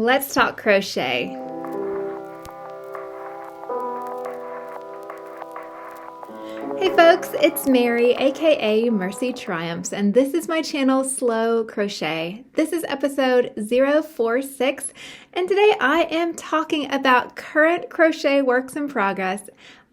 Let's talk crochet. Hey folks, it's Mary, aka MercyTriumphs, and this is my channel, Slow Crochet. This is episode 046, and today I am talking about current crochet works in progress,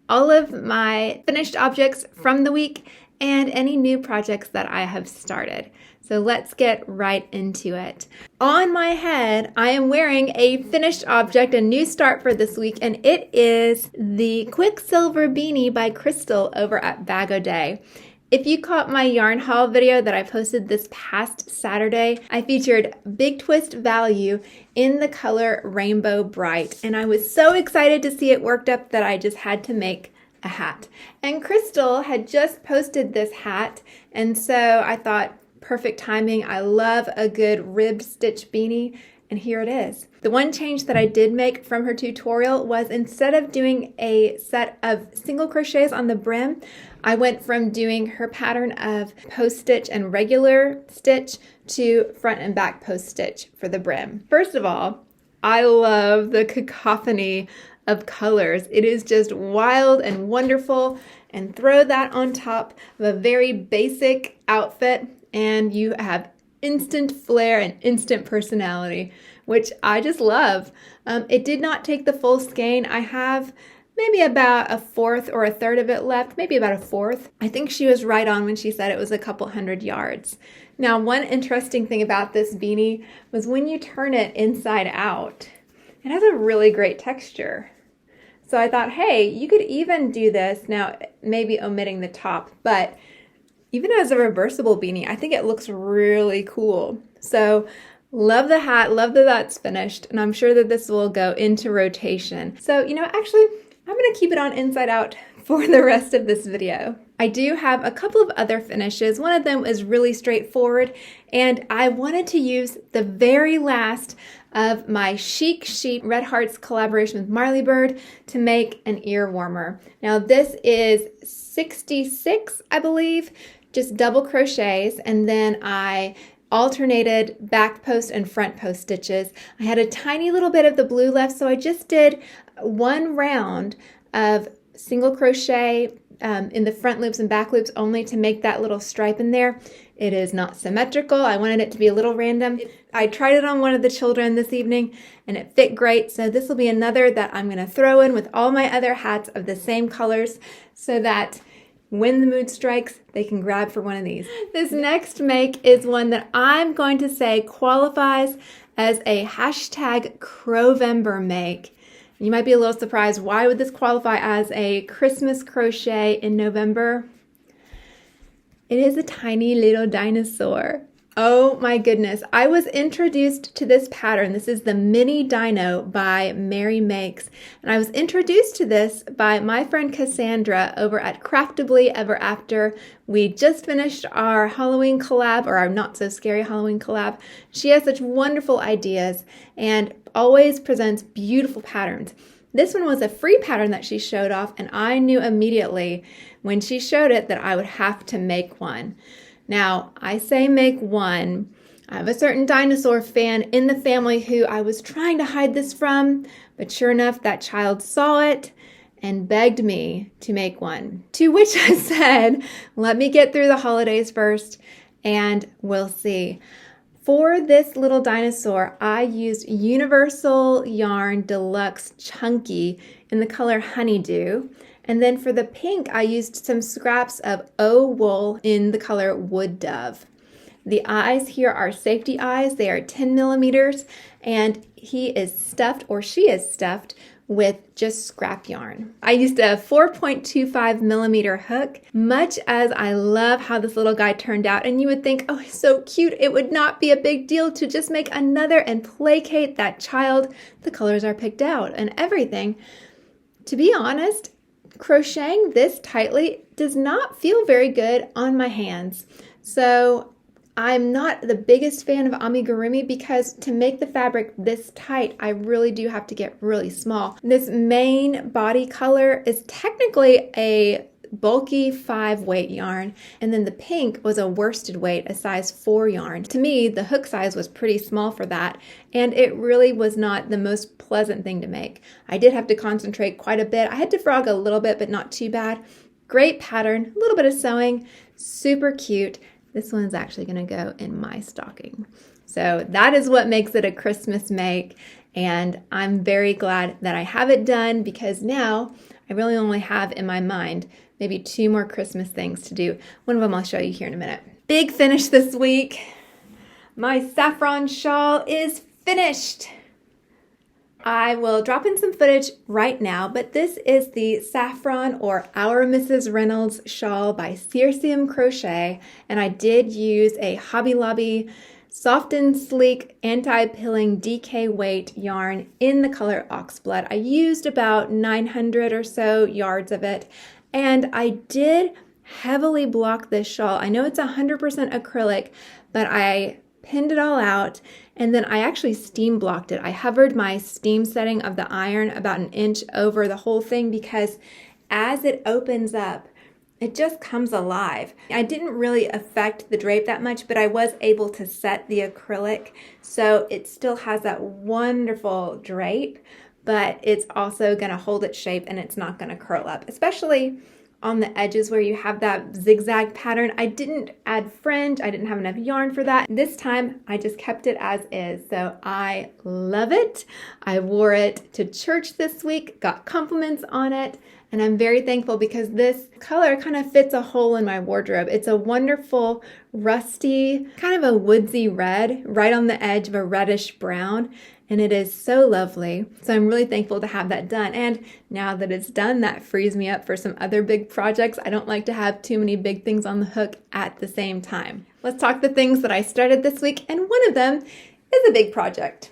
all of my finished objects from the week, and any new projects that I have started. So let's get right into it. On my head, I am wearing a finished object, a new start for this week, and it is the Quicksilver Beanie by Crystal over at Bag O' Day. If you caught my yarn haul video that I posted this past Saturday, I featured Big Twist Value in the color Rainbow Bright, and I was so excited to see it worked up that I just had to make a hat. And Crystal had just posted this hat, and so I thought, perfect timing. I love a good ribbed stitch beanie, and here it is. The one change that I did make from her tutorial was instead of doing a set of single crochets on the brim, I went from doing her pattern of post stitch and regular stitch to front and back post stitch for the brim. First of all, I love the cacophony of colors. It is just wild and wonderful, and throw that on top of a very basic outfit and you have instant flair and instant personality, which I just love. It did not take the full skein. I have maybe about a fourth or a third of it left, maybe about a fourth. I think she was right on when she said it was a couple hundred yards. Now, one interesting thing about this beanie was when you turn it inside out, it has a really great texture. So I thought, hey, you could even do this, now maybe omitting the top, but even as a reversible beanie, I think it looks really cool. So love the hat, love that that's finished, and I'm sure that this will go into rotation. So, actually, I'm gonna keep it on inside out for the rest of this video. I do have a couple of other finishes. One of them is really straightforward, and I wanted to use the very last of my Chic Sheep Red Hearts collaboration with Marley Bird to make an ear warmer. Now this is 66, I believe, just double crochets, and then I alternated back post and front post stitches. I had a tiny little bit of the blue left, so I just did one round of single crochet in the front loops and back loops only to make that little stripe in there. It is not symmetrical. I wanted it to be a little random. I tried it on one of the children this evening and it fit great. So this will be another that I'm going to throw in with all my other hats of the same colors so that when the mood strikes, they can grab for one of these. This next make is one that I'm going to say qualifies as a hashtag crovember make. You might be a little surprised, why would this qualify as a Christmas crochet in November? It is a tiny little dinosaur. Oh my goodness. I was introduced to this pattern. This is the Mini-Dino by MerryMakes. And I was introduced to this by my friend Cassandra over at Craftably Ever After. We just finished our Halloween collab, or our not so scary Halloween collab. She has such wonderful ideas and always presents beautiful patterns. This one was a free pattern that she showed off, and I knew immediately when she showed it that I would have to make one. Now, I say make one. I have a certain dinosaur fan in the family who I was trying to hide this from, but sure enough, that child saw it and begged me to make one. To which I said, let me get through the holidays first, and we'll see. For this little dinosaur, I used Universal Yarn Deluxe Chunky in the color Honeydew. And then for the pink, I used some scraps of O wool in the color Wood Dove. The eyes here are safety eyes. They are 10 millimeters, and he is stuffed, or she is stuffed, with just scrap yarn. I used a 4.25 millimeter hook. Much as I love how this little guy turned out, and you would think, oh, he's so cute, it would not be a big deal to just make another and placate that child. The colors are picked out and everything. To be honest, crocheting this tightly does not feel very good on my hands. So I'm not the biggest fan of amigurumi because to make the fabric this tight, I really do have to get really small. This main body color is technically a bulky 5 weight yarn, and then the pink was a worsted weight, a size 4 yarn. To me, the hook size was pretty small for that, and it really was not the most pleasant thing to make. I did have to concentrate quite a bit. I had to frog a little bit, but not too bad. Great pattern, a little bit of sewing, super cute. This one's actually going to go in my stocking. So that is what makes it a Christmas make, and I'm very glad that I have it done because now I really only have in my mind maybe 2 more Christmas things to do. One of them I'll show you here in a minute. Big finish this week. My saffron shawl is finished. I will drop in some footage right now, but this is the Saffron or Our Mrs. Reynolds shawl by Cirsium Crochet, and I did use a Hobby Lobby soft and sleek anti-pilling DK weight yarn in the color Oxblood. I used about 900 or so yards of it, and I did heavily block this shawl. I know it's 100% acrylic, but I pinned it all out, and then I actually steam blocked it. I hovered my steam setting of the iron about 1 inch over the whole thing because as it opens up, it just comes alive. I didn't really affect the drape that much, but I was able to set the acrylic so it still has that wonderful drape, but it's also going to hold its shape and it's not going to curl up, especially on the edges where you have that zigzag pattern. I didn't add fringe. I didn't have enough yarn for that. This time I just kept it as is. So I love it. I wore it to church this week, got compliments on it, and I'm very thankful because this color kind of fits a hole in my wardrobe. It's a wonderful, rusty, kind of a woodsy red, right on the edge of a reddish brown. And it is so lovely. So I'm really thankful to have that done. And now that it's done, that frees me up for some other big projects. I don't like to have too many big things on the hook at the same time. Let's talk the things that I started this week. And one of them is a big project.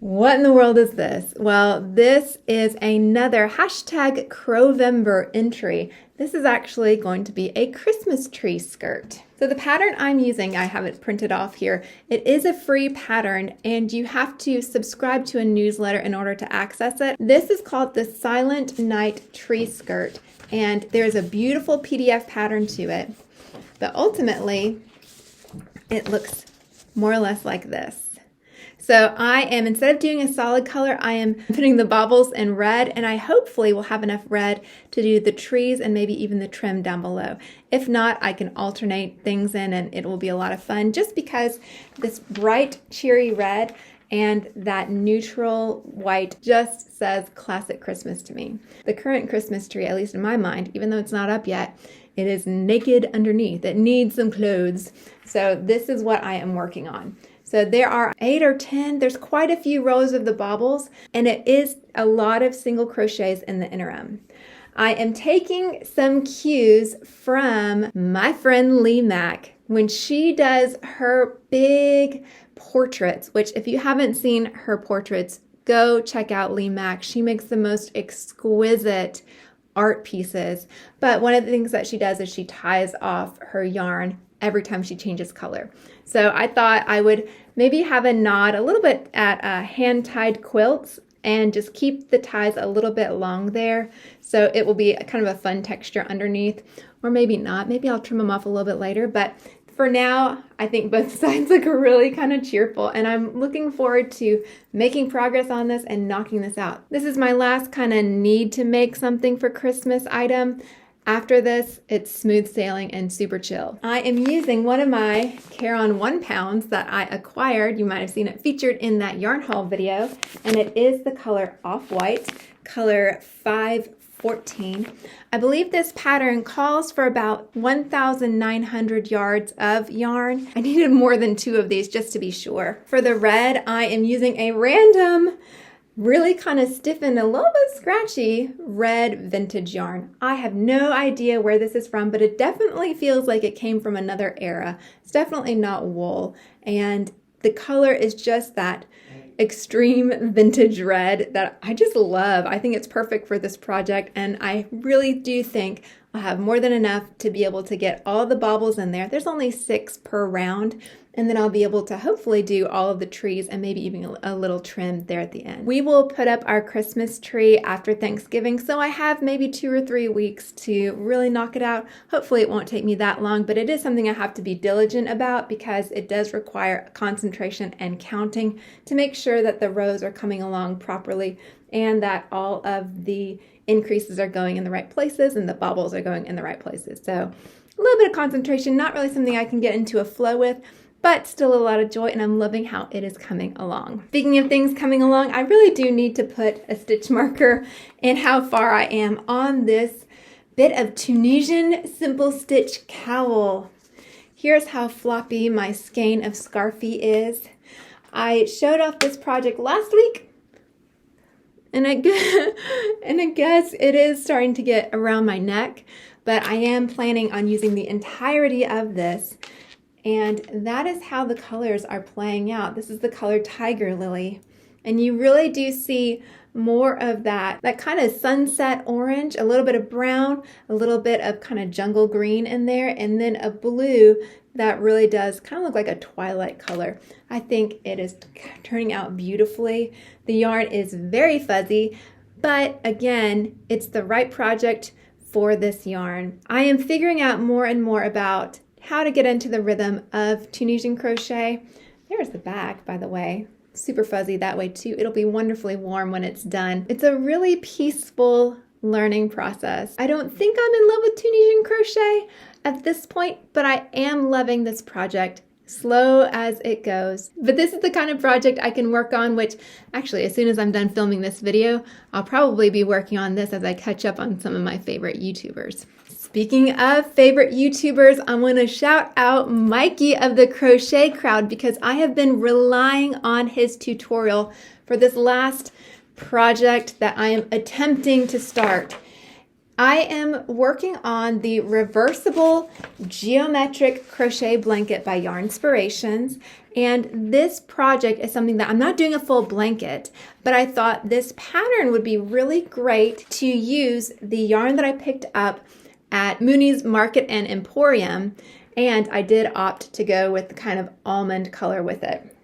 What in the world is this? Well, this is another hashtag crovember entry. This is actually going to be a Christmas tree skirt. So the pattern I'm using, I have it printed off here. It is a free pattern and you have to subscribe to a newsletter in order to access it. This is called the Silent Night Tree Skirt, and there's a beautiful PDF pattern to it. But ultimately, it looks more or less like this. So I am, instead of doing a solid color, I am putting the baubles in red, and I hopefully will have enough red to do the trees and maybe even the trim down below. If not, I can alternate things in and it will be a lot of fun just because this bright cherry red and that neutral white just says classic Christmas to me. The current Christmas tree, at least in my mind, even though it's not up yet, it is naked underneath. It needs some clothes. So this is what I am working on. So there are 8 or 10, there's quite a few rows of the baubles, and it is a lot of single crochets in the interim. I am taking some cues from my friend Lee Mack when she does her big portraits, which if you haven't seen her portraits, go check out Lee Mack. She makes the most exquisite art pieces, but one of the things that she does is she ties off her yarn every time she changes color. So I thought I would maybe have a nod a little bit at hand-tied quilts and just keep the ties a little bit long there. So it will be kind of a fun texture underneath, or maybe not. Maybe I'll trim them off a little bit later, but for now, I think both sides look really kind of cheerful, and I'm looking forward to making progress on this and knocking this out. This is my last kind of need to make something for Christmas item. After this, it's smooth sailing and super chill. I am using one of my Caron 1 pounds that I acquired. You might have seen it featured in that yarn haul video, and it is the color Off-White, color 514. I believe this pattern calls for about 1,900 yards of yarn. I needed more than 2 of these just to be sure. For the red, I am using a random, really kind of stiffened, a little bit scratchy red vintage yarn. I have no idea where this is from, but it definitely feels like it came from another era. It's definitely not wool, and the color is just that extreme vintage red that I just love. I think it's perfect for this project, and I really do think I'll have more than enough to be able to get all the baubles in there. There's only 6 per round, And then I'll be able to hopefully do all of the trees and maybe even a little trim there at the end. We will put up our Christmas tree after Thanksgiving, so I have maybe 2 or 3 weeks to really knock it out. Hopefully it won't take me that long, but it is something I have to be diligent about because it does require concentration and counting to make sure that the rows are coming along properly and that all of the increases are going in the right places and the bubbles are going in the right places. So a little bit of concentration, not really something I can get into a flow with, but still a lot of joy, and I'm loving how it is coming along. Speaking of things coming along, I really do need to put a stitch marker in how far I am on this bit of Tunisian simple stitch cowl. Here's how floppy my skein of scarfie is. I showed off this project last week, and I guess it is starting to get around my neck, but I am planning on using the entirety of this. And that is how the colors are playing out. This is the color Tiger Lily. And you really do see more of that kind of sunset orange, a little bit of brown, a little bit of kind of jungle green in there, and then a blue that really does kind of look like a twilight color. I think it is turning out beautifully. The yarn is very fuzzy, but again, it's the right project for this yarn. I am figuring out more and more about how to get into the rhythm of Tunisian crochet. There's the back, by the way. Super fuzzy that way too. It'll be wonderfully warm when it's done. It's a really peaceful learning process. I don't think I'm in love with Tunisian crochet at this point, but I am loving this project. Slow as it goes. But this is the kind of project I can work on, which actually as soon as I'm done filming this video, I'll probably be working on this as I catch up on some of my favorite YouTubers. Speaking of favorite YouTubers, I want to shout out Mikey of the Crochet Crowd because I have been relying on his tutorial for this last project that I am attempting to start. I am working on the Reversible Geometric Crochet Blanket by Yarnspirations, and this project is something that I'm not doing a full blanket, but I thought this pattern would be really great to use the yarn that I picked up at Mooney's Market and Emporium, and I did opt to go with the kind of almond color with it.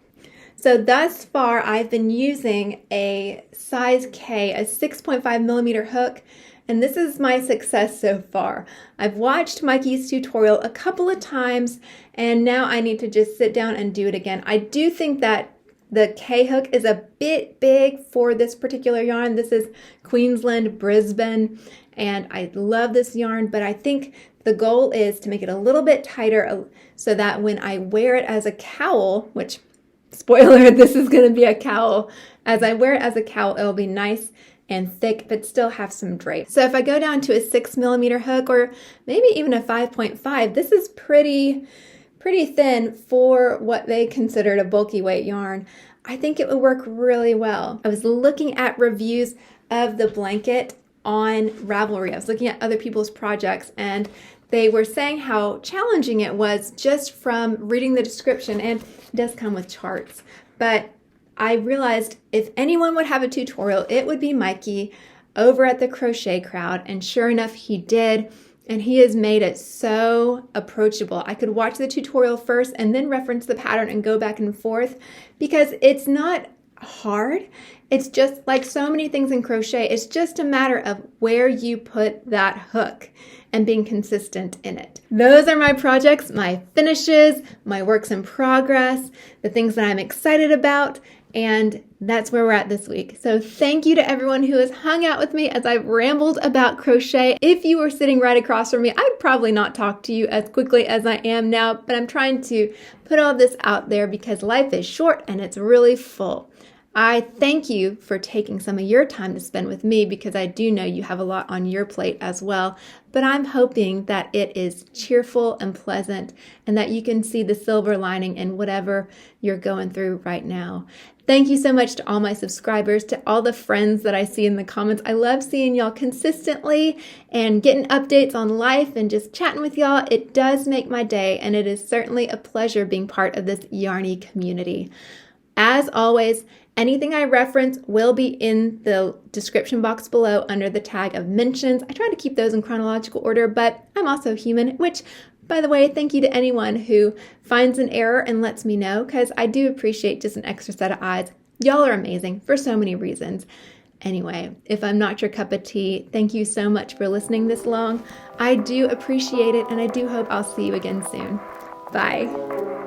So thus far, I've been using a size K, a 6.5 millimeter hook, and this is my success so far. I've watched Mikey's tutorial a couple of times, and now I need to just sit down and do it again. I do think that the K hook is a bit big for this particular yarn. This is Queensland Brisbane, and I love this yarn, but I think the goal is to make it a little bit tighter so that when I wear it as a cowl, which, spoiler, this is going to be a cowl. As I wear it as a cowl, it'll be nice and thick, but still have some drape. So if I go down to a 6 millimeter hook or maybe even a 5.5, this is pretty thin for what they considered a bulky weight yarn. I think it would work really well. I was looking at reviews of the blanket on Ravelry. I was looking at other people's projects, and they were saying how challenging it was just from reading the description, and it does come with charts. But I realized if anyone would have a tutorial, it would be Mikey over at the Crochet Crowd, and sure enough, he did. And he has made it so approachable. I could watch the tutorial first and then reference the pattern and go back and forth because it's not hard. It's just like so many things in crochet. It's just a matter of where you put that hook and being consistent in it. Those are my projects, my finishes, my works in progress, the things that I'm excited about. And that's where we're at this week. So thank you to everyone who has hung out with me as I've rambled about crochet. If you were sitting right across from me, I'd probably not talk to you as quickly as I am now, but I'm trying to put all this out there because life is short and it's really full. I thank you for taking some of your time to spend with me because I do know you have a lot on your plate as well, but I'm hoping that it is cheerful and pleasant and that you can see the silver lining in whatever you're going through right now. Thank you so much to all my subscribers, to all the friends that I see in the comments. I love seeing y'all consistently and getting updates on life and just chatting with y'all. It does make my day, and it is certainly a pleasure being part of this yarny community. As always, anything I reference will be in the description box below under the tag of mentions. I try to keep those in chronological order, but I'm also human, which By the way, thank you to anyone who finds an error and lets me know, because I do appreciate just an extra set of eyes. Y'all are amazing for so many reasons. Anyway, if I'm not your cup of tea, thank you so much for listening this long. I do appreciate it, and I do hope I'll see you again soon. Bye.